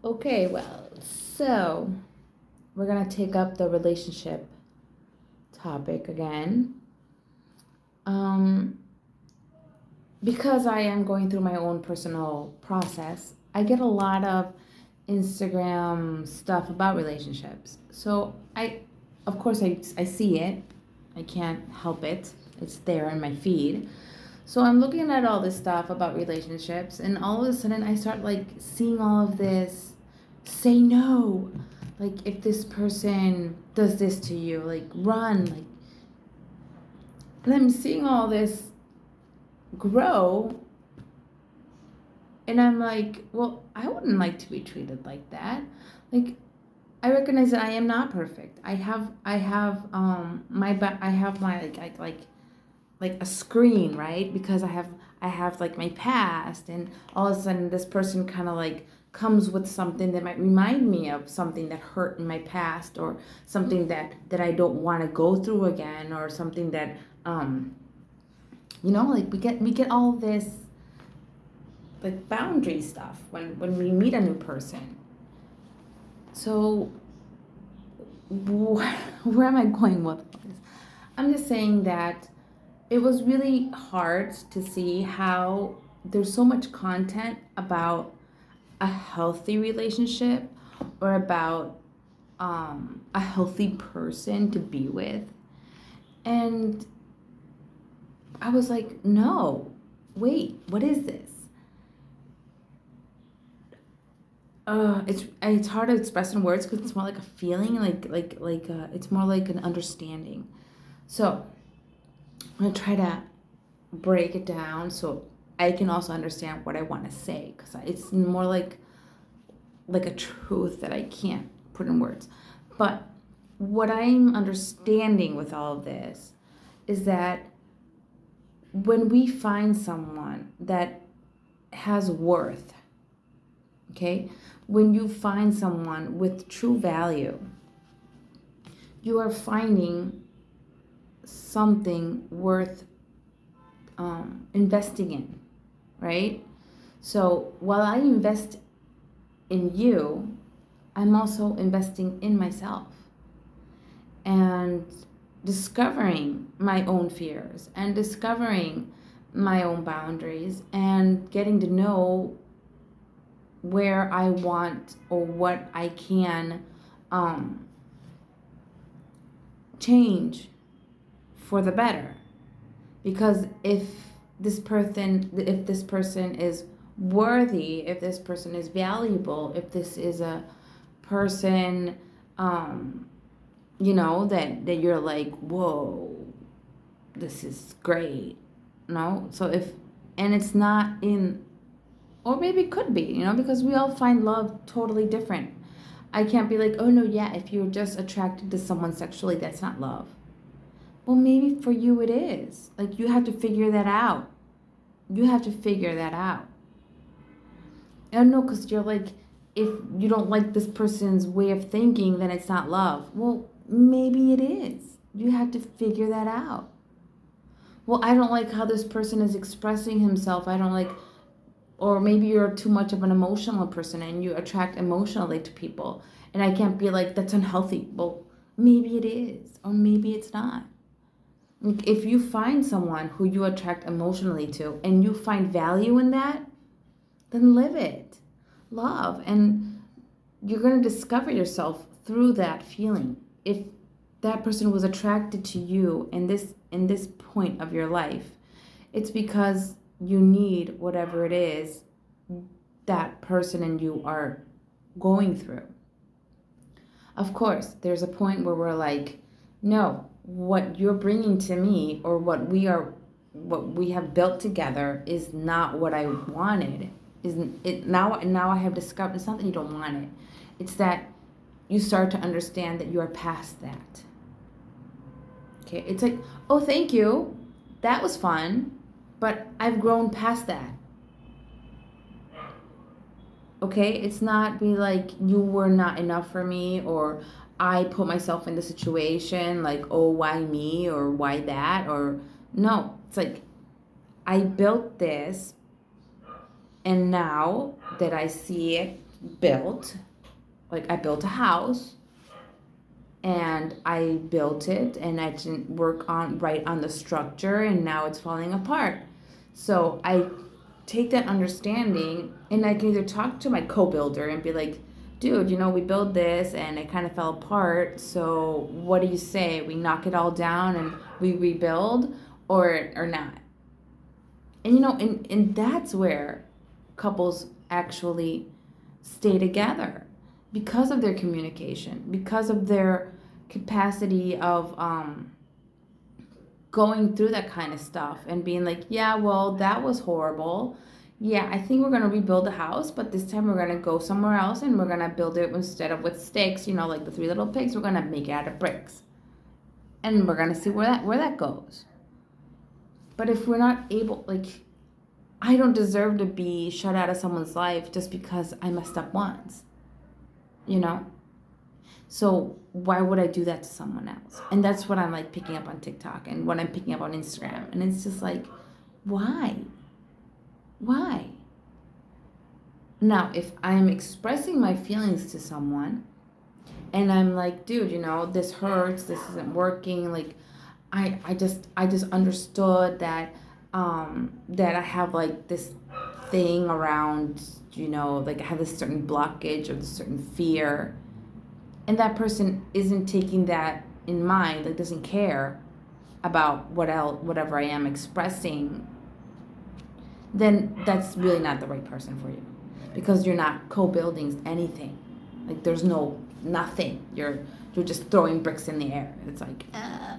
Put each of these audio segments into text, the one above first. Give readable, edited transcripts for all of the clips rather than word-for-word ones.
Okay, well, so we're gonna take up the relationship topic again. Um, because I am going through my own personal process, I get a lot of Instagram stuff about relationships. So of course, I see it. I can't help it. It's there in my feed. So I'm looking at all this stuff about relationships, and all of a sudden I start like seeing all of this. Say no. Like if this person does this to you, like run. Like, and I'm seeing all this grow, and I'm like, well, I wouldn't like to be treated like that. Like I recognize that I am not perfect. I have my like a screen, right? Because I have like my past, and all of a sudden this person kind of like comes with something that might remind me of something that hurt in my past, or something that I don't want to go through again, or something that like we get all this like boundary stuff when we meet a new person. So where am I going with this? I'm just saying that it was really hard to see how there's so much content about a healthy relationship, or about a healthy person to be with. And I was like, no, wait, what is this? It's hard to express in words because it's more like a feeling, it's more like an understanding. So I'm gonna try to break it down so I can also understand what I want to say, because it's more like a truth that I can't put in words. But what I'm understanding with all of this is that when we find someone that has worth, okay, when you find someone with true value, you are finding something worth investing in, right? So while I invest in you, I'm also investing in myself, and discovering my own fears, and discovering my own boundaries, and getting to know where I want, or what I can um, change for the better. Because if this person is worthy, if this person is valuable, if this is a person, that you're like, whoa, this is great. No, so if and it's not in, or maybe it could be, because we all find love totally different. I can't be like, oh no, yeah, if you're just attracted to someone sexually, that's not love. Well, maybe for you it is. Like, you have to figure that out. You have to figure that out. I don't know, because you're like, if you don't like this person's way of thinking, then it's not love. Well, maybe it is. You have to figure that out. Well, I don't like how this person is expressing himself. I don't like, or maybe you're too much of an emotional person and you attract emotionally to people. And I can't be like, that's unhealthy. Well, maybe it is, or maybe it's not. Like, if you find someone who you attract emotionally to and you find value in that, then live it. Love. And you're going to discover yourself through that feeling. If that person was attracted to you in this point of your life, it's because you need whatever it is that person and you are going through. Of course, there's a point where we're like, no, what you're bringing to me, or what we have built together, is not what I wanted. Isn't it now? Now I have discovered it's not that you don't want it. It's that you start to understand that you are past that. Okay, it's like, oh, thank you, that was fun, but I've grown past that. Okay, it's not be like you were not enough for me, or I put myself in the situation, like, oh, why me, or why that, or no, it's like I built this, and now that I see it built, like I built a house and I built it and I didn't work on right on the structure and now it's falling apart. So I take that understanding and I can either talk to my co-builder and be like, dude, we built this and it kind of fell apart. So what do you say? We knock it all down and we rebuild or not? And and that's where couples actually stay together because of their communication, because of their capacity of going through that kind of stuff and being like, yeah, well, that was horrible. Yeah, I think we're going to rebuild the house, but this time we're going to go somewhere else and we're going to build it instead of with sticks, like the Three Little Pigs, we're going to make it out of bricks. And we're going to see where that goes. But if we're not able, like, I don't deserve to be shut out of someone's life just because I messed up once, you know? So why would I do that to someone else? And that's what I'm like picking up on TikTok and what I'm picking up on Instagram. And it's just like, why? Why? Now, if I'm expressing my feelings to someone and I'm like, dude, this hurts, this isn't working, like I just understood that that I have like this thing around, like I have this certain blockage or this certain fear, and that person isn't taking that in mind, like doesn't care about whatever I am expressing, then that's really not the right person for you, because you're not co-building anything. Like there's nothing. You're just throwing bricks in the air. It's like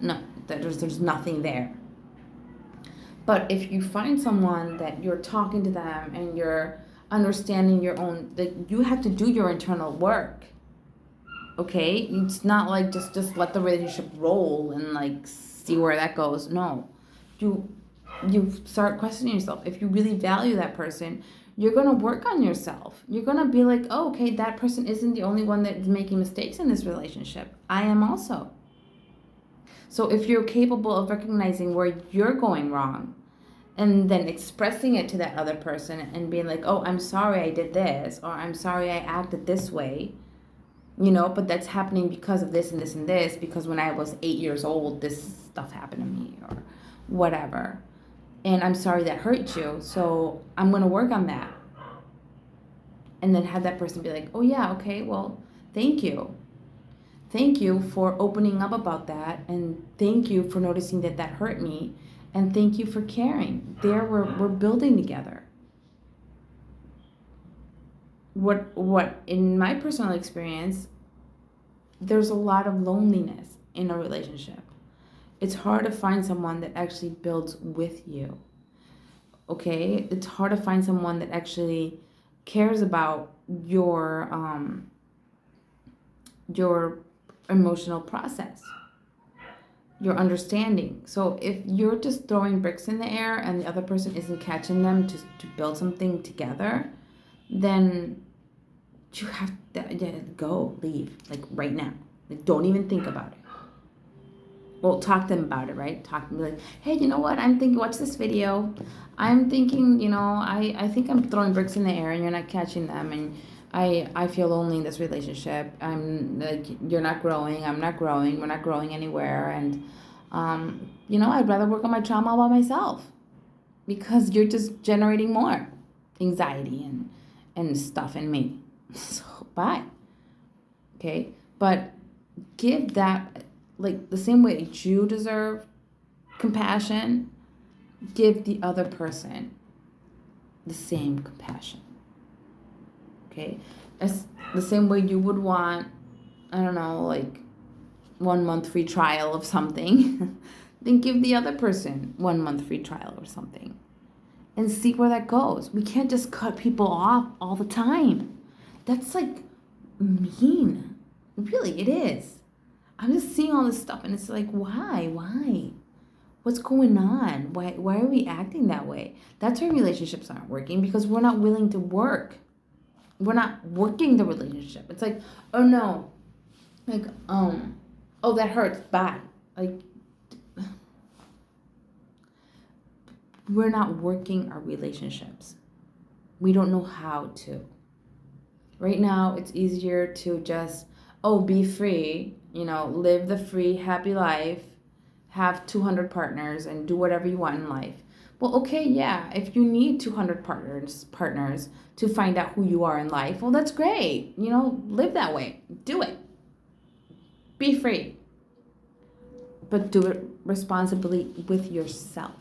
no, there's nothing there. But if you find someone that you're talking to them and you're understanding your own, that you have to do your internal work. Okay, it's not like just let the relationship roll and like see where that goes. No, you you start questioning yourself. If you really value that person, you're gonna work on yourself. You're gonna be like, oh, okay, that person isn't the only one that's making mistakes in this relationship. I am also. So if you're capable of recognizing where you're going wrong and then expressing it to that other person and being like, oh, I'm sorry I did this, or I'm sorry I acted this way, but that's happening because of this and this and this, because when I was 8 years old, this stuff happened to me, or whatever. And I'm sorry that hurt you, so I'm going to work on that. And then have that person be like, oh, yeah, okay, well, thank you. Thank you for opening up about that, and thank you for noticing that that hurt me, and thank you for caring. There, we're building together. What in my personal experience, there's a lot of loneliness in a relationship. It's hard to find someone that actually builds with you. Okay? It's hard to find someone that actually cares about your emotional process, your understanding. So if you're just throwing bricks in the air and the other person isn't catching them to build something together, then you have to go, leave, like right now. Like don't even think about it. Well, talk to them about it, right? Talk to them like, hey, you know what? I'm thinking, watch this video. I'm thinking, I think I'm throwing bricks in the air and you're not catching them, and I feel lonely in this relationship. I'm like, you're not growing, I'm not growing, we're not growing anywhere, and I'd rather work on my trauma by myself because you're just generating more anxiety and stuff in me. So bye. Okay, but give that, like the same way you deserve compassion, give the other person the same compassion. Okay, as the same way you would want, I don't know, like 1 month free trial of something, then give the other person 1 month free trial or something and see where that goes. We can't just cut people off all the time. That's like mean. Really, it is. I'm just seeing all this stuff and it's like, why? Why? What's going on? Why are we acting that way? That's why relationships aren't working, because we're not willing to work. We're not working the relationship. It's like, oh no. Like, oh, that hurts. Bye. Like, we're not working our relationships. We don't know how to. Right now, it's easier to just, oh, be free, live the free, happy life, have 200 partners, and do whatever you want in life. Well, okay, yeah, if you need 200 partners to find out who you are in life, well, that's great. Live that way. Do it. Be free. But do it responsibly with yourself.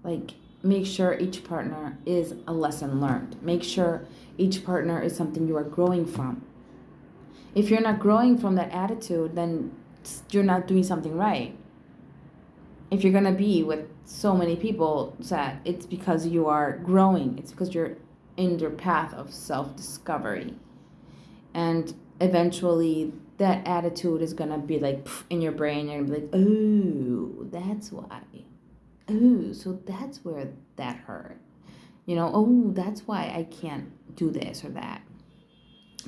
Like, make sure each partner is a lesson learned. Make sure each partner is something you are growing from. If you're not growing from that attitude, then you're not doing something right. If you're going to be with so many people, that it's because you are growing. It's because you're in your path of self-discovery. And eventually that attitude is going to be like in your brain. You're going to be like, oh, that's why. Oh, so that's where that hurt. Oh, that's why I can't do this or that.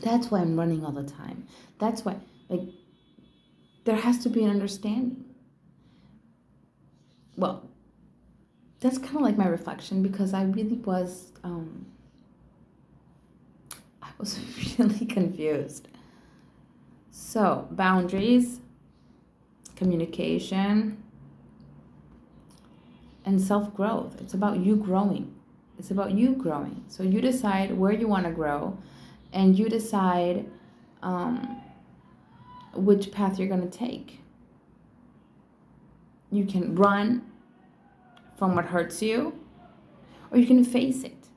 That's why I'm running all the time. That's why, like, there has to be an understanding. Well, that's kind of like my reflection, because I really was, I was really confused. So, boundaries, communication, and self-growth. It's about you growing. It's about you growing. So you decide where you want to grow, and you decide which path you're going to take. You can run from what hurts you, or you can face it.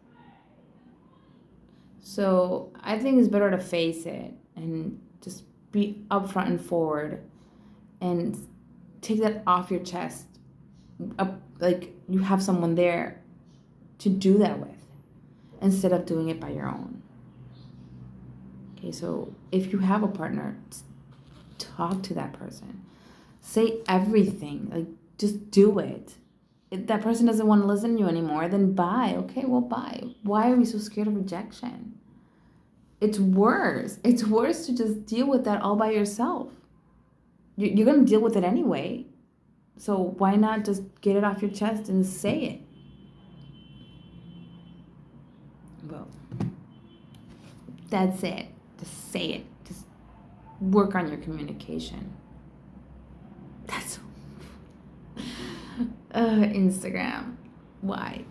So I think it's better to face it and just be upfront and forward and take that off your chest. Like, you have someone there to do that with, instead of doing it by your own. Okay, so if you have a partner, talk to that person. Say everything. Like, just do it. If that person doesn't want to listen to you anymore, then bye. Okay, well, bye. Why are we so scared of rejection? It's worse. It's worse to just deal with that all by yourself. You're going to deal with it anyway. So why not just get it off your chest and say it? Well, that's it. Just say it. Just work on your communication. That's Instagram. Why?